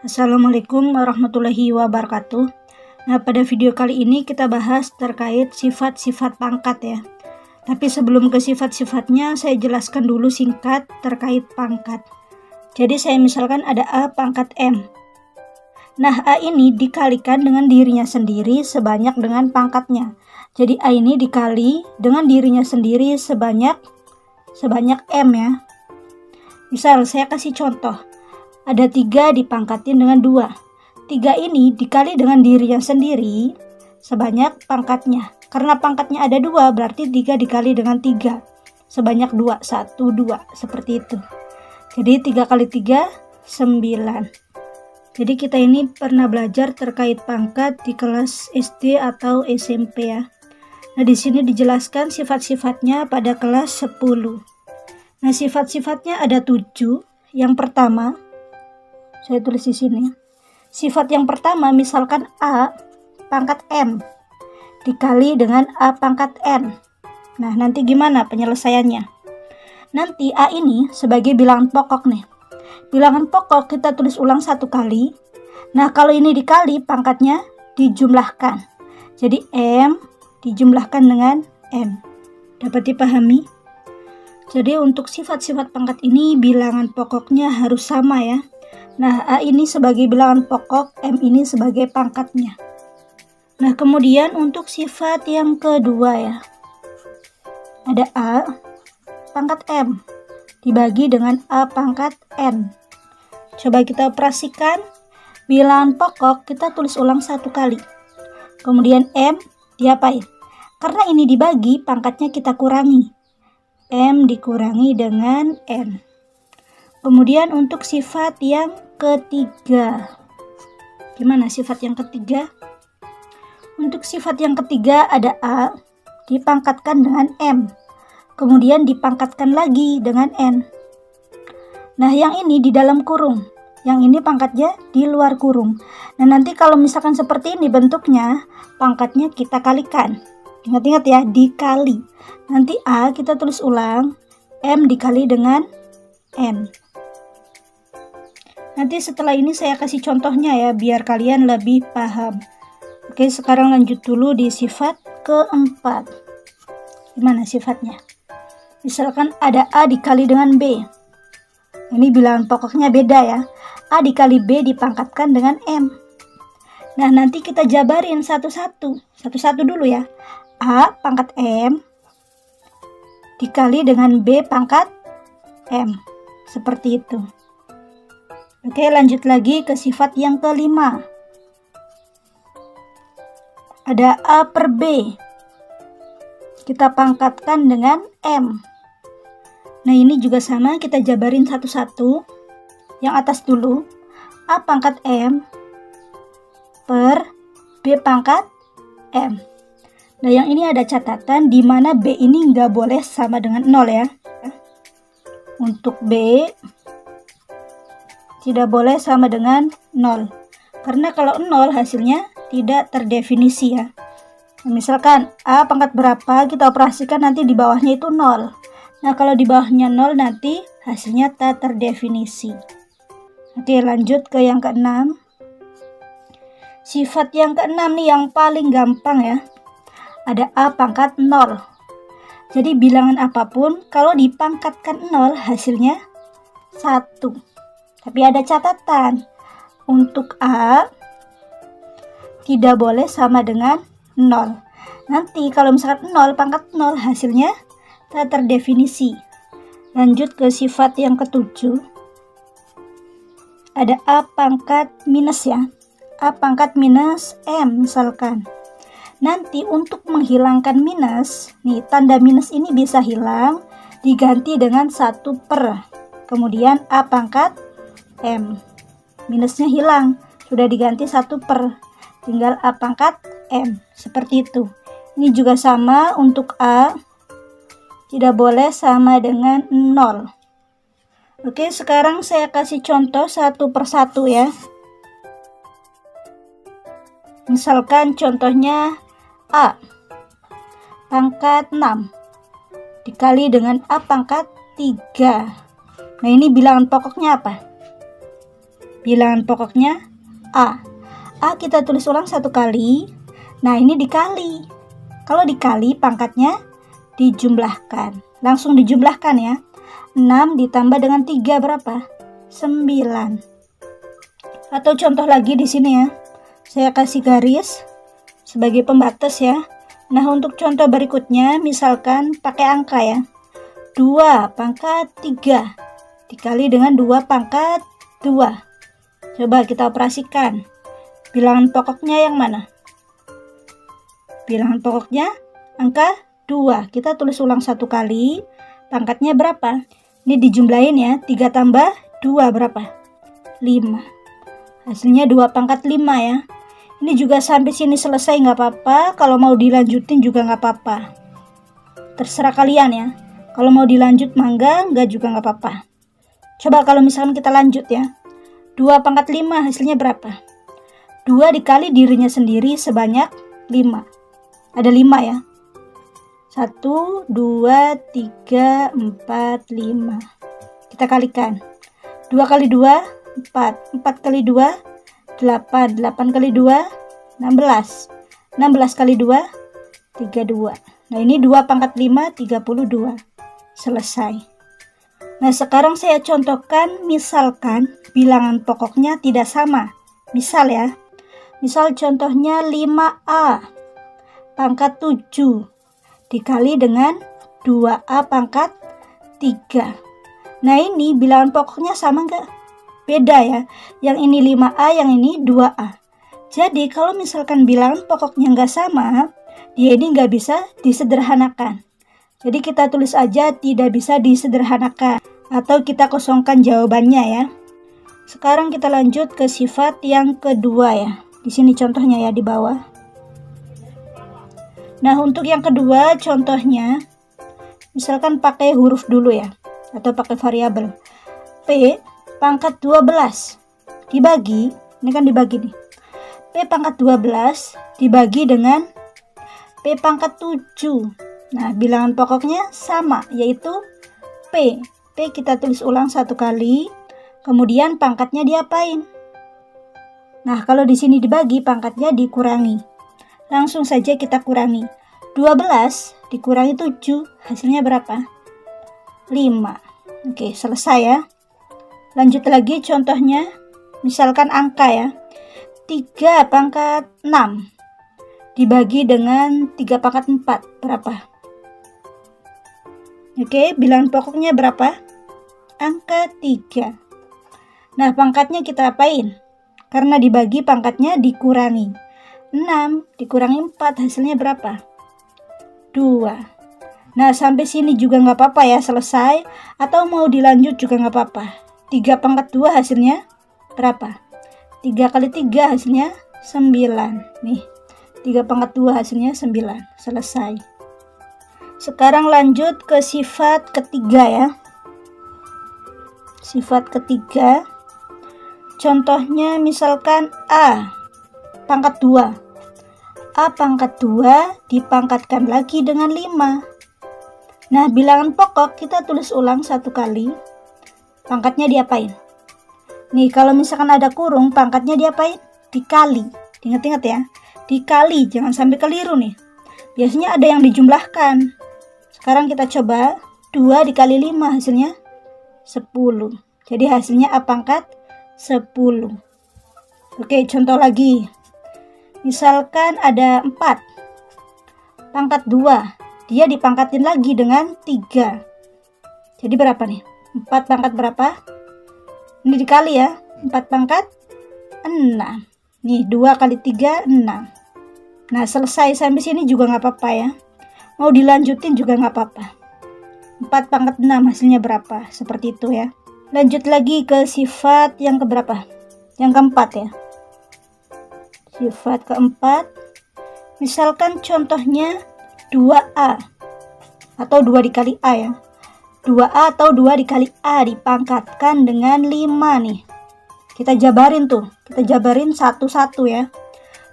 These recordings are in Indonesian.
Assalamualaikum warahmatullahi wabarakatuh. Nah, pada video kali ini kita bahas terkait sifat-sifat pangkat ya. Tapi sebelum ke sifat-sifatnya, saya jelaskan dulu singkat terkait pangkat. Jadi saya misalkan ada A pangkat M. Nah, A ini dikalikan dengan dirinya sendiri sebanyak dengan pangkatnya. Jadi A ini dikali dengan dirinya sendiri sebanyak M ya. Misal saya kasih contoh. Ada 3 dipangkatin dengan 2. 3 ini dikali dengan dirinya sendiri sebanyak pangkatnya. Karena pangkatnya ada 2, berarti 3 dikali dengan 3. Sebanyak 2, 1, 2. Seperti itu. Jadi 3 kali 3, 9. Jadi kita ini pernah belajar terkait pangkat di kelas SD atau SMP ya. Nah, di sini dijelaskan sifat-sifatnya pada kelas 10. Nah, sifat-sifatnya ada 7. Yang pertama, saya tulis di sini. Sifat yang pertama misalkan A pangkat M dikali dengan A pangkat N. Nah, nanti gimana penyelesaiannya? Nanti A ini sebagai bilangan pokok nih. Bilangan pokok kita tulis ulang 1 kali. Nah, kalau ini dikali pangkatnya dijumlahkan. Jadi M dijumlahkan dengan N. Dapat dipahami? Jadi untuk sifat-sifat pangkat ini bilangan pokoknya harus sama ya. Nah, A ini sebagai bilangan pokok, M ini sebagai pangkatnya. Nah, kemudian untuk sifat yang kedua ya. Ada A pangkat M dibagi dengan A pangkat N. Coba kita operasikan. Bilangan pokok kita tulis ulang 1 kali. Kemudian M diapain? Karena ini dibagi, pangkatnya kita kurangi. M dikurangi dengan N. Kemudian untuk sifat yang ketiga. Gimana sifat yang ketiga? Untuk sifat yang ketiga ada A dipangkatkan dengan M. Kemudian dipangkatkan lagi dengan N. Nah, yang ini di dalam kurung. Yang ini pangkatnya di luar kurung. Nah, nanti kalau misalkan seperti ini bentuknya, pangkatnya kita kalikan. Ingat-ingat ya, dikali. Nanti A kita tulis ulang, M dikali dengan N. Nanti setelah ini saya kasih contohnya ya, biar kalian lebih paham. Oke, sekarang lanjut dulu di sifat keempat. Gimana sifatnya? Misalkan ada A dikali dengan B. Ini bilangan pokoknya beda ya. A dikali B dipangkatkan dengan M. Nah, nanti kita jabarin satu-satu. Satu-satu dulu ya. A pangkat M dikali dengan B pangkat M. Seperti itu. Oke, lanjut lagi ke sifat yang kelima. Ada A per B. Kita pangkatkan dengan M. Nah, ini juga sama, kita jabarin satu-satu. Yang atas dulu, A pangkat M per B pangkat M. Nah, yang ini ada catatan di mana B ini nggak boleh sama dengan 0 ya. Untuk B tidak boleh sama dengan 0. Karena kalau 0 hasilnya tidak terdefinisi ya. Nah, misalkan A pangkat berapa, kita operasikan nanti di bawahnya itu 0. Nah, kalau di bawahnya 0 nanti hasilnya tak terdefinisi. Oke, lanjut ke yang keenam. Sifat yang keenam nih yang paling gampang ya. Ada A pangkat 0. Jadi bilangan apapun kalau dipangkatkan 0 hasilnya 1. Tapi ada catatan. Untuk A tidak boleh sama dengan 0. Nanti kalau misalkan 0 pangkat 0 hasilnya tak terdefinisi. Lanjut ke sifat yang ketujuh. Ada A pangkat minus ya. A pangkat minus M misalkan. Nanti untuk menghilangkan minus, nih tanda minus ini bisa hilang diganti dengan 1 per. Kemudian A pangkat M. Minusnya hilang, sudah diganti 1 per. Tinggal A pangkat M. Seperti itu. Ini juga sama untuk A. Tidak boleh sama dengan 0. Oke, sekarang saya kasih contoh satu persatu ya. Misalkan contohnya A. pangkat 6 dikali dengan A pangkat 3. Nah, ini bilangan pokoknya apa? Bilangan pokoknya A. A kita tulis ulang satu kali. Nah, ini dikali. Kalau dikali, pangkatnya dijumlahkan. Langsung dijumlahkan ya. 6 ditambah dengan 3 berapa? 9. Atau contoh lagi di sini ya. Saya kasih garis sebagai pembatas ya. Nah, untuk contoh berikutnya misalkan pakai angka ya. 2 pangkat 3 dikali dengan 2 pangkat 2. Coba kita operasikan. Bilangan pokoknya yang mana? Bilangan pokoknya angka 2. Kita tulis ulang satu kali. Pangkatnya berapa? Ini dijumlahin ya. 3 tambah 2 berapa? 5. Hasilnya 2 pangkat 5 ya. Ini juga sampai sini selesai nggak apa-apa. Kalau mau dilanjutin juga nggak apa-apa. Terserah kalian ya. Kalau mau dilanjut mangga, nggak juga nggak apa-apa. Coba kalau misalkan kita lanjut ya. 2 pangkat 5 hasilnya berapa? 2 dikali dirinya sendiri sebanyak 5. Ada 5 ya. 1, 2, 3, 4, 5. Kita kalikan. 2 kali 2, 4. 4 kali 2, 8. 8 kali 2, 16. 16 kali 2, 32. Nah, ini 2 pangkat 5, 32. Selesai. Nah, sekarang saya contohkan misalkan bilangan pokoknya tidak sama. Misal ya. Misal contohnya 5A pangkat 7 dikali dengan 2A pangkat 3. Nah, ini bilangan pokoknya sama nggak? Beda ya. Yang ini 5A, yang ini 2A. Jadi kalau misalkan bilangan pokoknya nggak sama, dia ini nggak bisa disederhanakan. Jadi kita tulis aja tidak bisa disederhanakan. Atau kita kosongkan jawabannya ya. Sekarang kita lanjut ke sifat yang kedua ya. Di sini contohnya ya di bawah. Nah, untuk yang kedua contohnya, misalkan pakai huruf dulu ya. Atau pakai variabel. P pangkat 12 dibagi, ini kan dibagi nih. P pangkat 12 dibagi dengan P pangkat 7. Nah, bilangan pokoknya sama, yaitu P. P kita tulis ulang satu kali, kemudian pangkatnya diapain? Nah, kalau di sini dibagi, pangkatnya dikurangi. Langsung saja kita kurangi. 12 dikurangi 7, hasilnya berapa? 5. Oke, selesai ya. Lanjut lagi contohnya, misalkan angka ya. 3 pangkat 6 dibagi dengan 3 pangkat 4, berapa? Oke, bilangan pokoknya berapa? Angka 3. Nah, pangkatnya kita apain? Karena dibagi, pangkatnya dikurangi. 6 dikurangi 4, hasilnya berapa? 2. Nah, sampai sini juga nggak apa-apa ya, selesai. Atau mau dilanjut juga nggak apa-apa. 3 pangkat 2 hasilnya berapa? 3 kali 3 hasilnya 9. Nih, 3 pangkat 2 hasilnya 9. Selesai. Sekarang lanjut ke sifat ketiga ya. Sifat ketiga. Contohnya misalkan A pangkat 2. A pangkat 2 dipangkatkan lagi dengan 5. Nah, bilangan pokok kita tulis ulang satu kali. Pangkatnya diapain? Nih, kalau misalkan ada kurung, pangkatnya diapain? Dikali. Ingat-ingat ya. Dikali, jangan sampai keliru nih. Biasanya ada yang dijumlahkan. Sekarang kita coba. 2 dikali 5 hasilnya 10. Jadi hasilnya A pangkat 10. Oke, contoh lagi. Misalkan ada 4 pangkat 2. Dia dipangkatin lagi dengan 3. Jadi berapa nih? 4 pangkat berapa? Ini dikali ya. 4 pangkat 6. Nih, 2 kali 3, 6. Nah, selesai sampai sini juga nggak apa-apa ya. Mau dilanjutin juga nggak apa-apa. 4 pangkat 6 hasilnya berapa? Seperti itu ya. Lanjut lagi ke sifat yang keberapa? Yang keempat ya. Sifat keempat. Misalkan contohnya 2A. Atau 2 dikali A ya. 2A atau 2 dikali A dipangkatkan dengan 5 nih. Kita jabarin tuh. Kita jabarin satu-satu ya.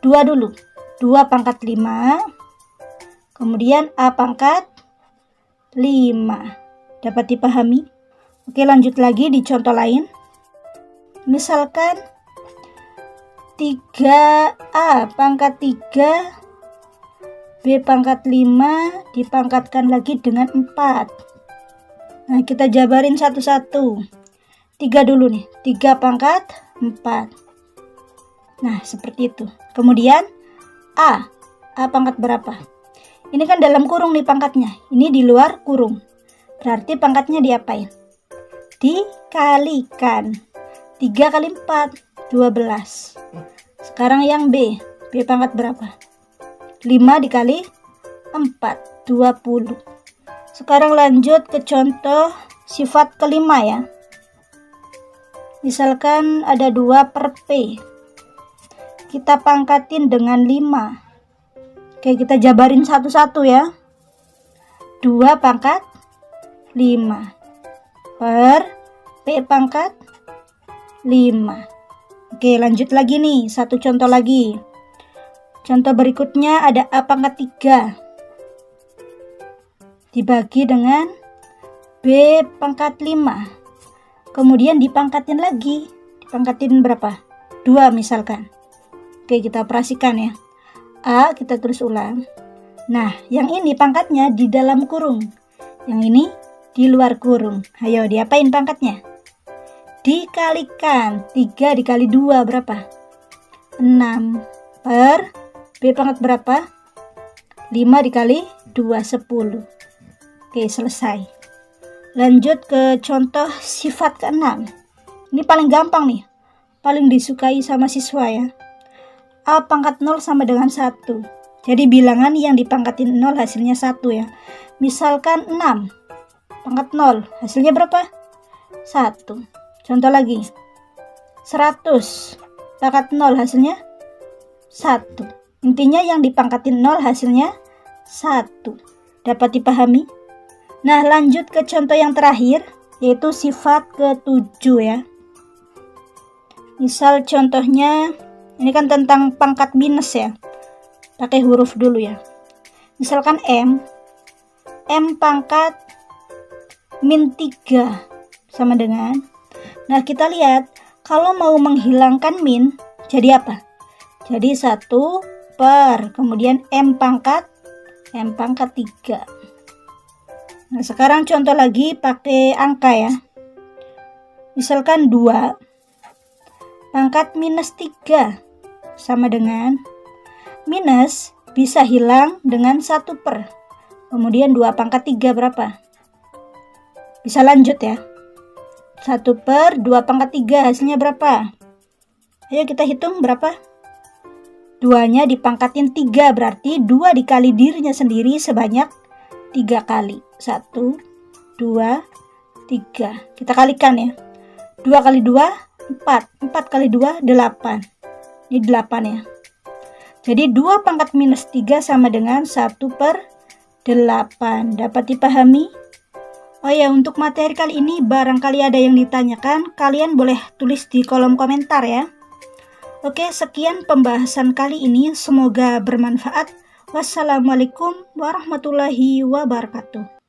2 dulu. 2 pangkat 5 Kemudian A pangkat 5. Dapat dipahami? Oke, lanjut lagi di contoh lain. Misalkan 3A pangkat 3 B pangkat 5 dipangkatkan lagi dengan 4. Nah, kita jabarin satu-satu. 3 dulu nih, 3 pangkat 4. Nah, seperti itu. Kemudian A pangkat berapa? Ini kan dalam kurung nih pangkatnya, ini di luar kurung. Berarti pangkatnya diapain? Dikalikan. 3 kali 4, 12. Sekarang yang B pangkat berapa? 5 dikali 4, 20. Sekarang lanjut ke contoh sifat kelima ya. Misalkan ada 2 per P. Kita pangkatin dengan 5. Oke, kita jabarin satu-satu ya. 2 pangkat 5 per P pangkat 5. Oke, lanjut lagi nih, satu contoh lagi. Contoh berikutnya ada A pangkat 3 dibagi dengan B pangkat 5. Kemudian dipangkatin lagi. Dipangkatin berapa? 2 misalkan. Oke, kita operasikan ya. A kita tulis ulang. Nah, yang ini pangkatnya di dalam kurung. Yang ini di luar kurung. Ayo, diapain pangkatnya? Dikalikan. 3 dikali 2 berapa? 6 per B pangkat berapa? 5 dikali 2, 10. Oke, selesai. Lanjut ke contoh sifat ke-6. Ini paling gampang nih. Paling disukai sama siswa ya. A pangkat 0 sama dengan 1. Jadi bilangan yang dipangkatin 0 hasilnya 1 ya. Misalkan 6 pangkat 0 hasilnya berapa? 1. Contoh lagi. 100 pangkat 0 hasilnya 1. Intinya yang dipangkatin 0 hasilnya 1. Dapat dipahami? Nah, lanjut ke contoh yang terakhir, yaitu sifat ke-7 ya. Misal contohnya, ini kan tentang pangkat minus ya. Pakai huruf dulu ya. Misalkan M pangkat min 3 sama dengan. Nah, kita lihat kalau mau menghilangkan min jadi apa? Jadi 1 per kemudian M pangkat 3. Nah, sekarang contoh lagi pakai angka ya. Misalkan 2 pangkat minus 3 sama dengan minus bisa hilang dengan 1 per. Kemudian 2 pangkat 3 berapa? Bisa lanjut ya. 1 per 2 pangkat 3 hasilnya berapa? Ayo kita hitung berapa? 2-nya dipangkatin 3 berarti 2 dikali dirinya sendiri sebanyak 3 kali. 1, 2, 3. Kita kalikan ya. 2 kali 2, 4. 4 kali 2, 8. Ini 8 ya. Jadi 2 pangkat minus 3 sama dengan 1 per 8. Dapat dipahami? Oh ya, untuk materi kali ini barangkali ada yang ditanyakan, kalian boleh tulis di kolom komentar ya. Oke, sekian pembahasan kali ini. Semoga bermanfaat. Wassalamualaikum warahmatullahi wabarakatuh.